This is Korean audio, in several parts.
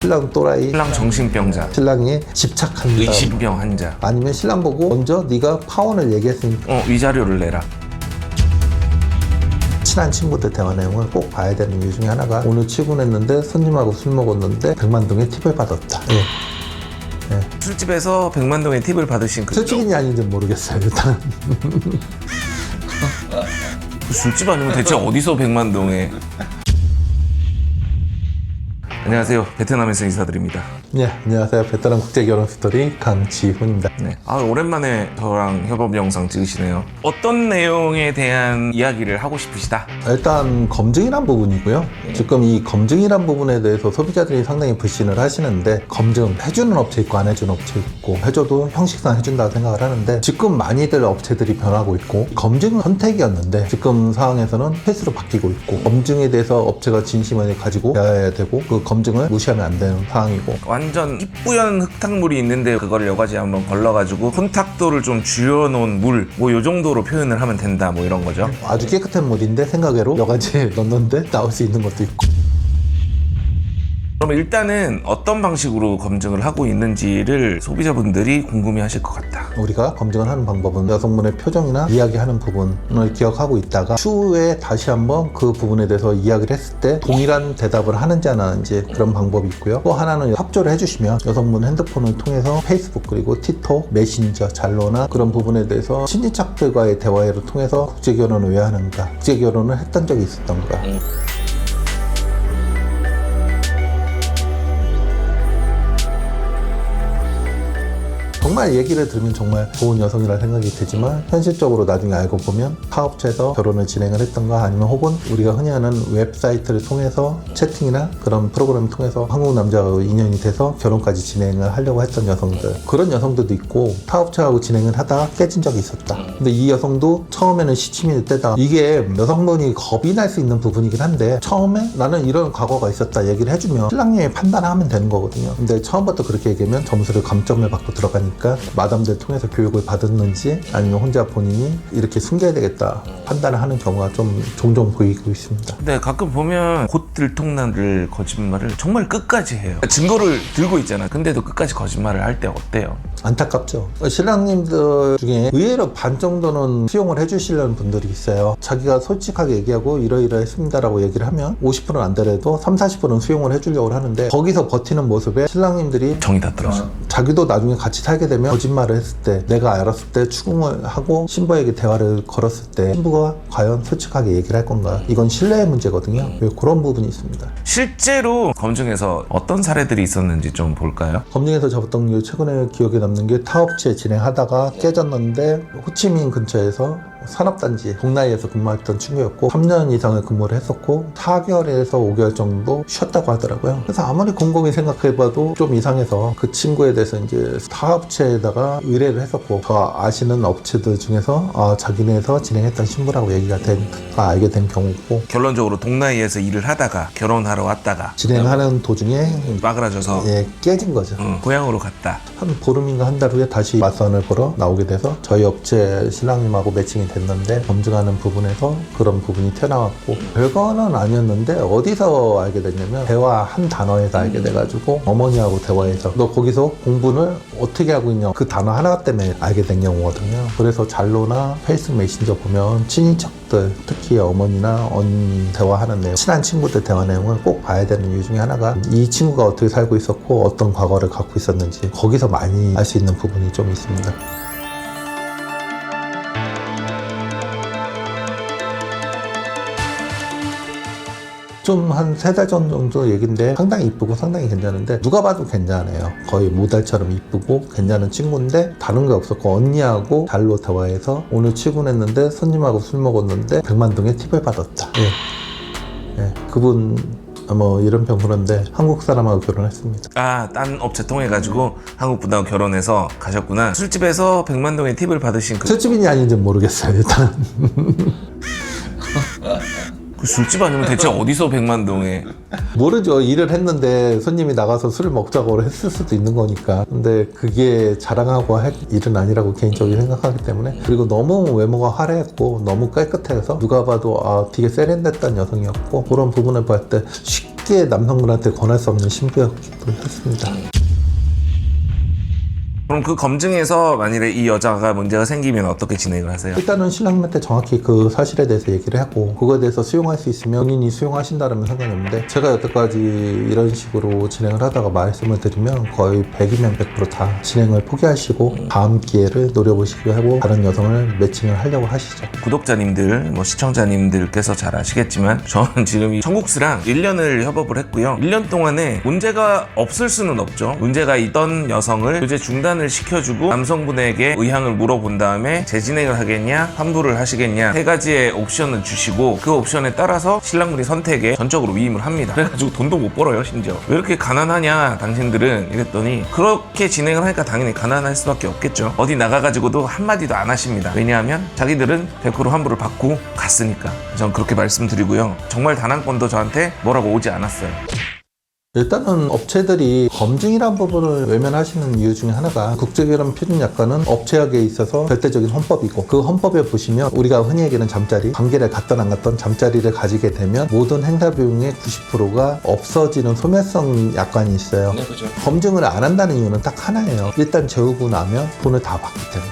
신랑 또라이, 신랑 정신병자, 신랑이 집착한다, 의심병 환자, 아니면 신랑 보고 먼저 네가 파혼을 얘기했으니까 위자료를 내라. 친한 친구들 대화 내용을 꼭 봐야 되는 이유 중에 하나가 오늘 출근했는데 손님하고 술 먹었는데 100만 동의 팁을 받았다. 술집에서 100만 동의 팁을 받으신 그 술집인지 아닌지 모르겠어요. 일단 그 술집 아니면 대체 어디서 100만 동에. 안녕하세요, 베트남에서 인사드립니다. 네, 안녕하세요. 베트남 국제결혼 스토리 강지훈입니다. 네, 오랜만에 저랑 협업 영상 찍으시네요. 어떤 내용에 대한 이야기를 하고 싶으시다? 일단 검증이란 부분이고요. 지금 이 검증이란 부분에 대해서 소비자들이 상당히 불신을 하시는데, 검증 해주는 업체 있고 안 해주는 업체 있고, 해줘도 형식상 해준다고 생각을 하는데, 지금 많이들 업체들이 변하고 있고, 검증은 선택이었는데 지금 상황에서는 필수로 바뀌고 있고, 검증에 대해서 업체가 진심을 가지고 해야 되고, 그 검증을 무시하면 안 되는 상황이고, 완전 희뿌연 흙탕물이 있는데 그거를 여과지 한번 걸러가지고 혼탁도를 좀 줄여놓은 물, 뭐 요 정도로 표현을 하면 된다, 뭐 이런 거죠. 아주 깨끗한 물인데 생각외로 여가지에 넣는데 나올 수 있는 것도 있고. 그러면 일단은 어떤 방식으로 검증을 하고 있는지를 소비자분들이 궁금해하실 것 같다. 우리가 검증을 하는 방법은 여성분의 표정이나 이야기하는 부분을 기억하고 있다가 추후에 다시 한번 그 부분에 대해서 이야기를 했을 때 동일한 대답을 하는지 안 하는지, 그런 방법이 있고요. 또 하나는 협조를 해주시면 여성분 핸드폰을 통해서 페이스북 그리고 틱톡, 메신저, 잘로나 그런 부분에 대해서 친인척들과의 대화를 통해서 국제결혼을 왜 하는가, 국제결혼을 했던 적이 있었던가, 정말 얘기를 들으면 정말 좋은 여성이라 생각이 되지만, 현실적으로 나중에 알고 보면 사업체에서 결혼을 진행을 했던가, 아니면 혹은 우리가 흔히 하는 웹사이트를 통해서 채팅이나 그런 프로그램을 통해서 한국 남자하고 인연이 돼서 결혼까지 진행을 하려고 했던 여성들, 그런 여성들도 있고, 사업체하고 진행을 하다가 깨진 적이 있었다. 근데 이 여성도 처음에는 시치미를 떼다, 이게 여성분이 겁이 날 수 있는 부분이긴 한데, 처음에 나는 이런 과거가 있었다 얘기를 해주면 신랑님이 판단하면 되는 거거든요. 근데 처음부터 그렇게 얘기하면 점수를 감점을 받고 들어가니까 마담들 통해서 교육을 받았는지, 아니면 혼자 본인이 이렇게 숨겨야 되겠다 판단을 하는 경우가 좀 종종 보이고 있습니다. 근데 가끔 보면 곧 들통날 거짓말을 정말 끝까지 해요. 증거를 들고 있잖아. 근데도 끝까지 거짓말을 할 때 어때요? 안타깝죠. 신랑님들 중에 의외로 반 정도는 수용을 해주시려는 분들이 있어요. 자기가 솔직하게 얘기하고 이러이러했습니다 라고 얘기를 하면 50%는 안 되더라도 30-40%는 수용을 해주려고 하는데, 거기서 버티는 모습에 신랑님들이 정이 다 떨어져. 자기도 나중에 같이 살게 되면 거짓말을 했을 때, 내가 알았을 때 추궁을 하고 신부에게 대화를 걸었을 때 신부가 과연 솔직하게 얘기를 할 건가, 이건 신뢰의 문제거든요. 그런 부분이 있습니다. 실제로 검증에서 어떤 사례들이 있었는지 좀 볼까요? 검증에서 잡았던 게 최근에 기억에 남는 게, 타업체 진행하다가 깨졌는데 호치민 근처에서 산업단지 동나이에서 근무했던 친구였고, 3년 이상을 근무를 했었고 4개월에서 5개월 정도 쉬었다고 하더라고요. 그래서 아무리 곰곰이 생각해봐도 좀 이상해서 그 친구에 대해서 이제 사업체에다가 의뢰를 했었고, 저 아시는 업체들 중에서 자기네에서 진행했던 신부라고 알게 된 경우고, 결론적으로 동나이에서 일을 하다가 결혼하러 왔다가 진행하는 도중에 빠그라져서 깨진 거죠. 고향으로 갔다. 한 보름인가 한 달 후에 다시 맞선을 보러 나오게 돼서 저희 업체 신랑님하고 매칭이 됐는데, 검증하는 부분에서 그런 부분이 튀어나왔고, 별거는 아니었는데 어디서 알게 됐냐면 대화 한 단어에서 알게 돼가지고, 어머니하고 대화해서 너 거기서 공부를 어떻게 하고 있냐, 그 단어 하나 때문에 알게 된 경우거든요. 그래서 잘로나 페이스북 메신저 보면 친인척들, 특히 어머니나 언니 대화하는 내용, 친한 친구들 대화 내용을 꼭 봐야 되는 이유 중에 하나가, 이 친구가 어떻게 살고 있었고 어떤 과거를 갖고 있었는지, 거기서 많이 알 수 있는 부분이 좀 있습니다. 좀 한 3달 전 정도 얘긴데, 상당히 이쁘고 상당히 괜찮은데, 누가 봐도 괜찮아요. 거의 모델처럼 이쁘고 괜찮은 친구인데, 다른 게 없었고 언니하고 잘로 대화해서 오늘 출근했는데 손님하고 술 먹었는데 100만 동의 팁을 받았다. 그분 뭐 이런 병그런데 한국 사람하고 결혼했습니다. 딴 업체 통해가지고 한국 분하고 결혼해서 가셨구나. 술집에서 100만 동의 팁을 받으신 그 술집인지 아닌지 모르겠어요. 일단 그 술집 아니면 대체 어디서 100만 동에. 모르죠. 일을 했는데 손님이 나가서 술을 먹자고 했을 수도 있는 거니까. 근데 그게 자랑하고 할 일은 아니라고 개인적으로 생각하기 때문에. 그리고 너무 외모가 화려했고 너무 깨끗해서 누가 봐도 되게 세련됐던 여성이었고, 그런 부분을 볼 때 쉽게 남성분한테 권할 수 없는 신부였기도 했습니다. 그럼 그 검증에서 만일에 이 여자가 문제가 생기면 어떻게 진행을 하세요? 일단은 신랑님한테 정확히 그 사실에 대해서 얘기를 하고 그거에 대해서 수용할 수 있으면 본인이 수용하신다면 상관이 없는데 제가 여태까지 이런 식으로 진행을 하다가 말씀을 드리면 거의 100이면 100%다 진행을 포기하시고 다음 기회를 노려보시기로 하고 다른 여성을 매칭을 하려고 하시죠. 구독자님들, 시청자님들께서 잘 아시겠지만 저는 지금 이 청국스랑 1년을 협업을 했고요. 1년 동안에 문제가 없을 수는 없죠. 문제가 있던 여성을 교제 중단을 시켜주고 남성분에게 의향을 물어본 다음에 재진행을 하겠냐 환불을 하시겠냐 3가지의 옵션을 주시고 그 옵션에 따라서 신랑분이 선택에 전적으로 위임을 합니다. 그래가지고 돈도 못 벌어요. 심지어 왜 이렇게 가난하냐 당신들은 이랬더니 그렇게 진행을 하니까 당연히 가난할 수밖에 없겠죠. 어디 나가가지고도 한마디도 안 하십니다. 왜냐하면 자기들은 100% 환불을 받고 갔으니까. 전 그렇게 말씀드리고요. 정말 단 한 건도 저한테 뭐라고 오지 않았어요. 일단은 업체들이 검증이라는 부분을 외면하시는 이유 중에 하나가 국제결혼 표준약관은 업체학에 있어서 절대적인 헌법이고 그 헌법에 보시면 우리가 흔히 얘기하는 잠자리, 관계를 갖던 안 갖던 잠자리를 가지게 되면 모든 행사 비용의 90%가 없어지는 소멸성 약관이 있어요. 네, 그죠. 검증을 안 한다는 이유는 딱 하나예요. 일단 재우고 나면 돈을 다 받기 때문에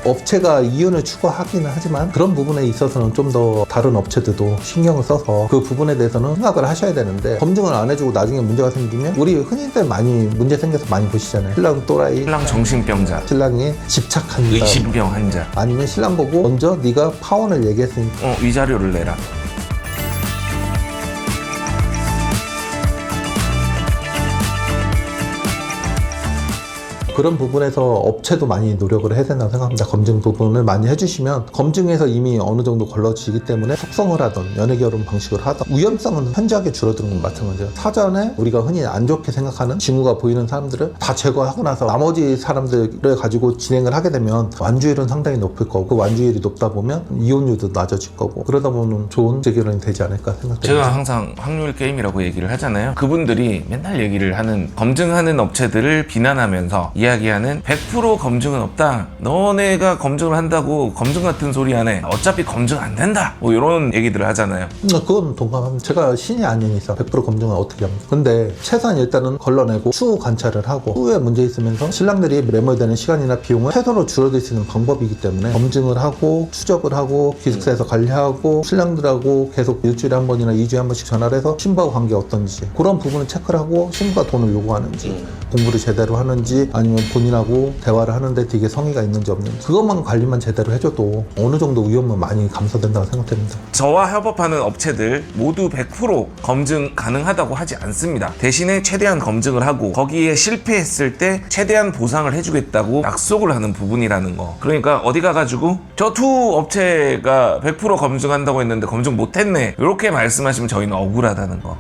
업체가 이윤을 추구하기는 하지만 그런 부분에 있어서는 좀 더 다른 업체들도 신경을 써서 그 부분에 대해서는 생각을 하셔야 되는데 검증을 안 해주고 나중에 문제가 생기면 우리 흔히들 많이 문제 생겨서 많이 보시잖아요. 신랑 또라이, 신랑 정신병자, 신랑에 집착한다, 의심병 환자, 아니면 신랑 보고 먼저 네가 파혼을 얘기했으니까 위자료를 내라. 그런 부분에서 업체도 많이 노력을 해야 된다고 생각합니다. 검증 부분을 많이 해주시면 검증에서 이미 어느 정도 걸러지기 때문에 속성을 하던 연애결혼 방식을 하던 위험성은 현저하게 줄어드는 건 마찬가지예요. 사전에 우리가 흔히 안 좋게 생각하는 징후가 보이는 사람들을 다 제거하고 나서 나머지 사람들을 가지고 진행을 하게 되면 완주율은 상당히 높을 거고 그 완주율이 높다 보면 이혼율도 낮아질 거고 그러다 보면 좋은 재결혼이 되지 않을까 생각됩니다. 제가 항상 확률 게임이라고 얘기를 하잖아요. 그분들이 맨날 얘기를 하는 검증하는 업체들을 비난하면서 이야기하는 100% 검증은 없다. 너네가 검증을 한다고 검증 같은 소리 안 해. 어차피 검증 안 된다. 이런 얘기들을 하잖아요. 그건 동감합니다. 제가 신이 아닌 이상 100% 검증은 어떻게 합니까? 근데 최소한 일단은 걸러내고 추후 관찰을 하고 추후에 문제 있으면서 신랑들이 매몰되는 시간이나 비용을 최소로 줄여들 수 있는 방법이기 때문에 검증을 하고 추적을 하고 기숙사에서 관리하고 신랑들하고 계속 일주일에 한 번이나 2주에 한 번씩 전화를 해서 신부하고 관계가 어떤지 그런 부분을 체크를 하고 신부가 돈을 요구하는지 공부를 제대로 하는지 아니면 본인하고 대화를 하는데 되게 성의가 있는지 없는지 그것만 관리만 제대로 해줘도 어느 정도 위험은 많이 감소된다고 생각됩니다. 저와 협업하는 업체들 모두 100% 검증 가능하다고 하지 않습니다. 대신에 최대한 검증을 하고 거기에 실패했을 때 최대한 보상을 해주겠다고 약속을 하는 부분이라는 거. 그러니까 어디 가가지고 저 투 업체가 100% 검증한다고 했는데 검증 못했네 이렇게 말씀하시면 저희는 억울하다는 거.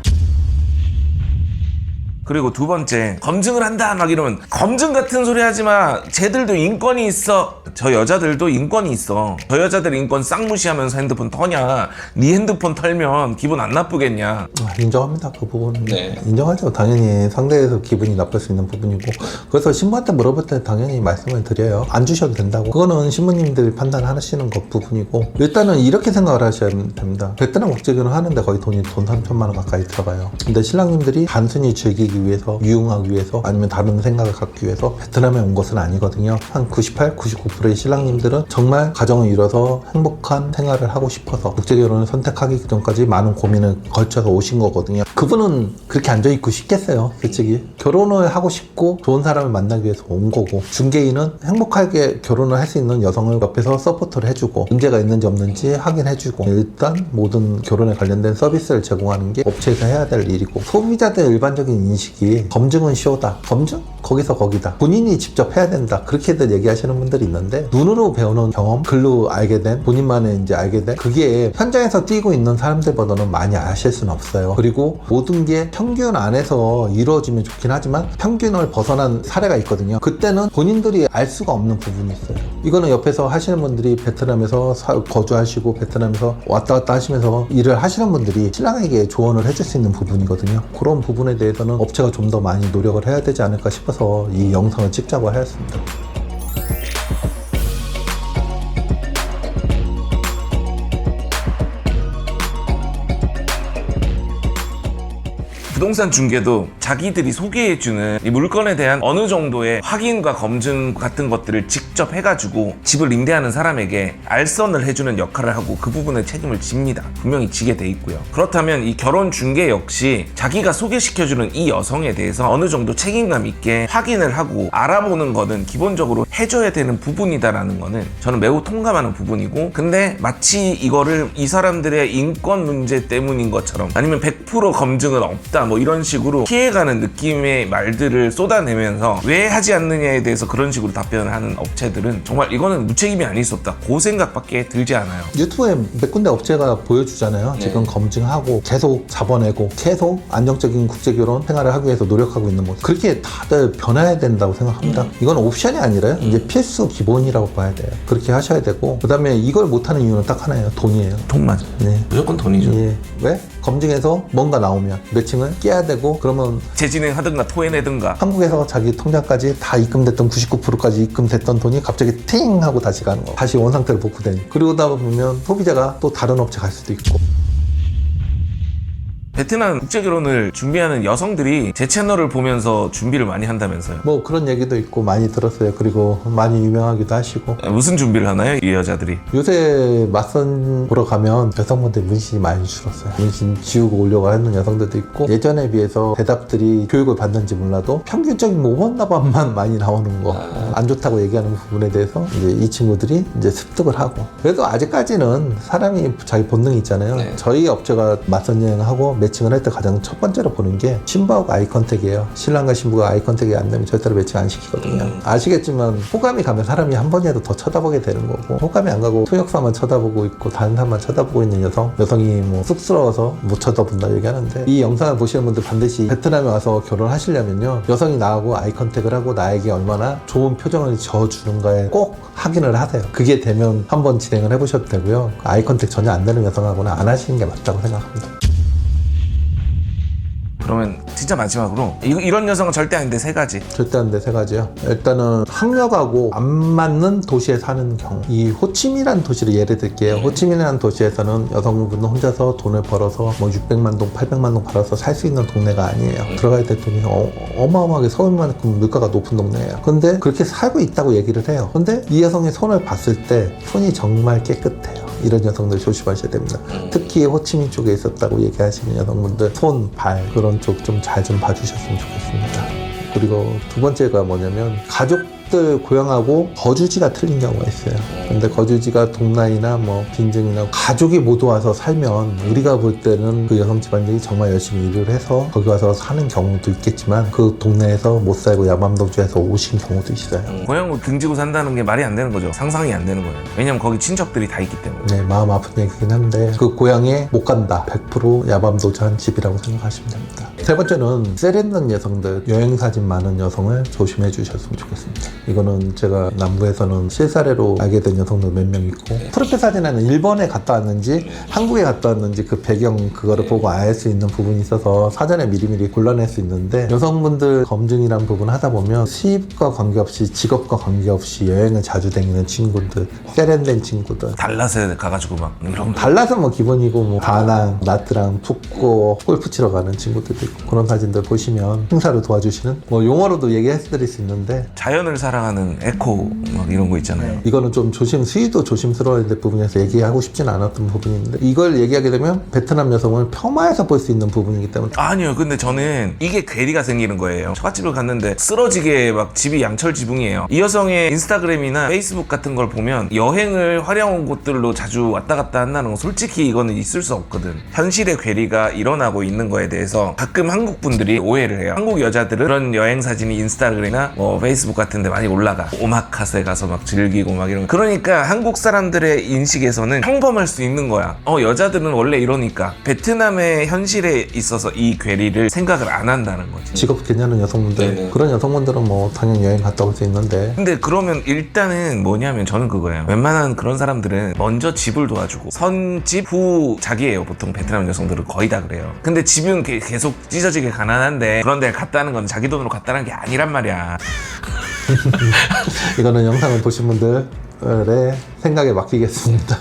그리고 두 번째, 검증을 한다 막 이러면 검증 같은 소리 하지마. 쟤들도 인권이 있어. 저 여자들도 인권이 있어. 저 여자들 인권 싹 무시하면서 핸드폰 터냐. 네 핸드폰 털면 기분 안 나쁘겠냐. 인정합니다. 그 부분은 인정하죠. 당연히 상대에서 기분이 나쁠 수 있는 부분이고 그래서 신부한테 물어볼 때 당연히 말씀을 드려요. 안 주셔도 된다고. 그거는 신부님들이 판단하시는 것 부분이고 일단은 이렇게 생각을 하셔야 됩니다. 베트남 국제결혼 하는데 거의 돈 3천만 원 가까이 들어가요. 근데 신랑님들이 단순히 즐기기 위해서 유흥하기 위해서 아니면 다른 생각을 갖기 위해서 베트남에 온 것은 아니거든요. 한 98, 99%의 신랑님들은 정말 가정을 이뤄서 행복한 생활을 하고 싶어서 국제결혼을 선택하기 전까지 많은 고민을 걸쳐서 오신 거거든요. 그분은 그렇게 앉아있고 싶겠어요. 솔직히 결혼을 하고 싶고 좋은 사람을 만나기 위해서 온 거고 중개인은 행복하게 결혼을 할 수 있는 여성을 옆에서 서포트를 해주고 문제가 있는지 없는지 확인해주고 일단 모든 결혼에 관련된 서비스를 제공하는 게 업체에서 해야 될 일이고 소비자들 일반적인 인식 검증은 쇼다. 검증? 거기서 거기다. 본인이 직접 해야 된다. 그렇게들 얘기하시는 분들이 있는데 눈으로 배우는 경험, 글로 알게 된 본인만의 이제 알게 된 그게 현장에서 뛰고 있는 사람들보다는 많이 아실 수는 없어요. 그리고 모든 게 평균 안에서 이루어지면 좋긴 하지만 평균을 벗어난 사례가 있거든요. 그때는 본인들이 알 수가 없는 부분이 있어요. 이거는 옆에서 하시는 분들이 베트남에서 거주하시고 베트남에서 왔다 갔다 하시면서 일을 하시는 분들이 신랑에게 조언을 해줄 수 있는 부분이거든요. 그런 부분에 대해서는 업체가 좀 더 많이 노력을 해야 되지 않을까 싶어서 이 영상을 찍자고 하였습니다. 부동산 중개도 자기들이 소개해주는 이 물건에 대한 어느 정도의 확인과 검증 같은 것들을 직접 해가지고 집을 임대하는 사람에게 알선을 해주는 역할을 하고 그 부분의 책임을 집니다. 분명히 지게 돼 있고요. 그렇다면 이 결혼 중개 역시 자기가 소개시켜주는 이 여성에 대해서 어느 정도 책임감 있게 확인을 하고 알아보는 거는 기본적으로 해줘야 되는 부분이다라는 거는 저는 매우 통감하는 부분이고, 근데 마치 이거를 이 사람들의 인권 문제 때문인 것처럼 아니면 100% 검증은 없다 뭐 이런 식으로 피해가는 느낌의 말들을 쏟아내면서 왜 하지 않느냐에 대해서 그런 식으로 답변을 하는 업체들은 정말 이거는 무책임이 아닐 수 없다, 그 생각밖에 들지 않아요. 유튜브에 몇 군데 업체가 보여주잖아요. 지금 검증하고 계속 잡아내고 계속 안정적인 국제결혼 생활을 하기 위해서 노력하고 있는 모습. 그렇게 다들 변해야 된다고 생각합니다. 이건 옵션이 아니라요. 이제 필수 기본이라고 봐야 돼요. 그렇게 하셔야 되고, 그 다음에 이걸 못하는 이유는 딱 하나예요. 돈이에요. 돈 맞아. 네. 무조건 돈이죠. 예. 왜? 검증해서 뭔가 나오면 매칭을 깨야 되고, 그러면 재진행하든가 토해내든가. 한국에서 자기 통장까지 다 입금됐던 99%까지 입금됐던 돈이 갑자기 팅 하고 다시 가는 거. 다시 원상태로 복구되니. 그러다 보면 소비자가 또 다른 업체 갈 수도 있고. 베트남 국제결혼을 준비하는 여성들이 제 채널을 보면서 준비를 많이 한다면서요. 뭐 그런 얘기도 있고 많이 들었어요. 그리고 많이 유명하기도 하시고. 무슨 준비를 하나요, 이 여자들이? 요새 맞선 보러 가면 여성분들 문신이 많이 줄었어요. 문신 지우고 오려고 하는 여성들도 있고, 예전에 비해서 대답들이 교육을 받는지 몰라도 평균적인 뭐 5번 답안만 많이 나오는 거, 안 좋다고 얘기하는 부분에 대해서 이제 이 친구들이 이제 습득을 하고. 그래도 아직까지는 사람이 자기 본능이 있잖아요. 저희 업체가 맞선 여행하고 매칭을 할 때 가장 첫 번째로 보는 게 신부하고 아이 컨택이에요. 신랑과 신부가 아이 컨택이 안 되면 절대로 매칭 안 시키거든요. 아시겠지만 호감이 가면 사람이 한 번이라도 더 쳐다보게 되는 거고, 호감이 안 가고 통역사만 쳐다보고 있고 다른 사람만 쳐다보고 있는 여성이 뭐 쑥스러워서 못 쳐다본다 얘기하는데, 이 영상을 보시는 분들 반드시 베트남에 와서 결혼하시려면요, 여성이 나하고 아이 컨택을 하고 나에게 얼마나 좋은 표정을 지어주는가에 꼭 확인을 하세요. 그게 되면 한번 진행을 해보셔도 되고요. 아이 컨택 전혀 안 되는 여성하고는 안 하시는 게 맞다고 생각합니다. 그러면 진짜 마지막으로 이런 여성은 절대 아닌데 세 가지. 절대 안 돼, 세 가지요. 일단은 학력하고 안 맞는 도시에 사는 경우. 이 호치민이라는 도시를 예를 들게요. 호치민이라는 도시에서는 여성분은 혼자서 돈을 벌어서 뭐 600만 동, 800만 동 벌어서 살 수 있는 동네가 아니에요. 들어가야 될 돈이 어마어마하게 서울만큼 물가가 높은 동네예요. 근데 그렇게 살고 있다고 얘기를 해요. 근데 이 여성의 손을 봤을 때 손이 정말 깨끗해요. 이런 여성들 조심하셔야 됩니다. 특히 호치민 쪽에 있었다고 얘기하시는 여성분들 손, 발 그런 쪽 좀 잘 좀 봐주셨으면 좋겠습니다. 그리고 두 번째가 뭐냐면 가족들 고향하고 거주지가 틀린 경우가 있어요. 근데 거주지가 동나이나 뭐 빈증이나 가족이 모두 와서 살면 우리가 볼 때는 그 여성 집안들이 정말 열심히 일을 해서 거기 와서 사는 경우도 있겠지만, 그 동네에서 못 살고 야밤도주에서 오신 경우도 있어요. 고향으로 등지고 산다는 게 말이 안 되는 거죠. 상상이 안 되는 거예요. 왜냐면 거기 친척들이 다 있기 때문에. 네, 마음 아픈 얘기긴 한데 그 고향에 못 간다. 100% 야밤도주한 집이라고 생각하시면 됩니다. 세 번째는 세련된 여성들, 여행사진 많은 여성을 조심해 주셨으면 좋겠습니다. 이거는 제가 남부에서는 실사례로 알게 된 여성들 몇 명 있고, 프로필 사진에는 일본에 갔다 왔는지 한국에 갔다 왔는지 그 배경 그거를 보고 알 수 있는 부분이 있어서 사전에 미리미리 골라낼 수 있는데, 여성분들 검증이란 부분 하다 보면 수입과 관계없이, 직업과 관계없이 여행을 자주 다니는 친구들, 세련된 친구들, 달랏에 가가지고 막 이런 거. 달랏은 뭐 기본이고, 뭐 다낭, 나트랑, 푸꾸오 골프 치러 가는 친구들도 있고, 그런 사진들 보시면 행사를 도와주시는, 뭐 용어로도 얘기해드릴 수 있는데, 자연을 사랑하는 에코 막 이런 거 있잖아요. 이거는 좀 수위도 조심스러워야 될 부분에서 얘기하고 싶지는 않았던 부분인데, 이걸 얘기하게 되면 베트남 여성을 폄하해서 볼 수 있는 부분이기 때문에. 아니요, 근데 저는 이게 괴리가 생기는 거예요. 처갓집을 갔는데 쓰러지게 막 집이 양철지붕이에요. 이 여성의 인스타그램이나 페이스북 같은 걸 보면 여행을 화려한 곳들로 자주 왔다 갔다 한다는 건 솔직히 이거는 있을 수 없거든. 현실의 괴리가 일어나고 있는 거에 대해서 가끔 한국 분들이 오해를 해요. 한국 여자들은 그런 여행 사진이 인스타그램이나 뭐 페이스북 같은 데 많이 올라가. 오마카세 가서 막 즐기고 막 이런 거. 그러니까 한국 사람들의 인식에서는 평범할 수 있는 거야. 여자들은 원래 이러니까. 베트남의 현실에 있어서 이 괴리를 생각을 안 한다는 거지. 직업 괜찮은 여성분들, 네네. 그런 여성분들은 뭐 당연히 여행 갔다 올 수 있는데, 근데 그러면 일단은 뭐냐면 저는 그거예요. 웬만한 그런 사람들은 먼저 집을 도와주고 선집 후 자기예요. 보통 베트남 여성들은 거의 다 그래요. 근데 집은 계속 찢어지게 가난한데 그런 데를 갔다는 건 자기 돈으로 갔다는 게 아니란 말이야. 이거는 영상을 보신 분들의 생각에 맡기겠습니다.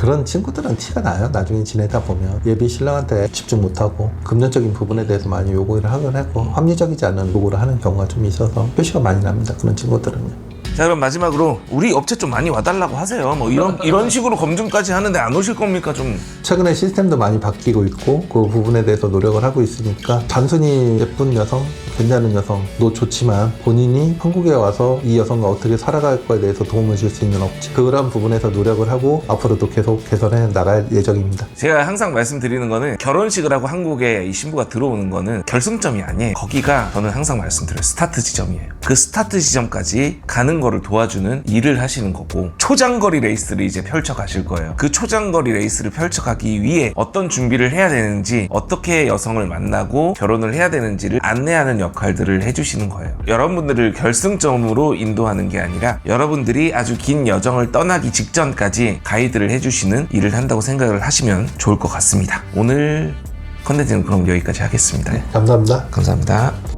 그런 친구들은 티가 나요. 나중에 지내다 보면 예비 신랑한테 집중 못하고 금전적인 부분에 대해서 많이 요구를 하곤 하고 합리적이지 않은 요구를 하는 경우가 좀 있어서 표시가 많이 납니다. 그런 친구들은요. 자, 그럼 마지막으로 우리 업체 좀 많이 와달라고 하세요. 뭐 이런 식으로 검증까지 하는데 안 오실 겁니까? 좀 최근에 시스템도 많이 바뀌고 있고 그 부분에 대해서 노력을 하고 있으니까 단순히 예쁜 여성, 괜찮은 여성도 좋지만 본인이 한국에 와서 이 여성과 어떻게 살아갈 거에 대해서 도움을 줄 수 있는 업체, 그런 부분에서 노력을 하고 앞으로도 계속 개선해 나갈 예정입니다. 제가 항상 말씀드리는 거는 결혼식을 하고 한국에 이 신부가 들어오는 거는 결승점이 아니에요. 거기가 저는 항상 말씀드려요. 스타트 지점이에요. 그 스타트 지점까지 가는 거를 도와주는 일을 하시는 거고 초장거리 레이스를 이제 펼쳐가실 거예요. 그 초장거리 레이스를 펼쳐가기 위해 어떤 준비를 해야 되는지, 어떻게 여성을 만나고 결혼을 해야 되는지를 안내하는 역할들을 해주시는 거예요. 여러분들을 결승점으로 인도하는 게 아니라 여러분들이 아주 긴 여정을 떠나기 직전까지 가이드를 해주시는 일을 한다고 생각을 하시면 좋을 것 같습니다. 오늘 컨텐츠는 그럼 여기까지 하겠습니다. 감사합니다. 감사합니다.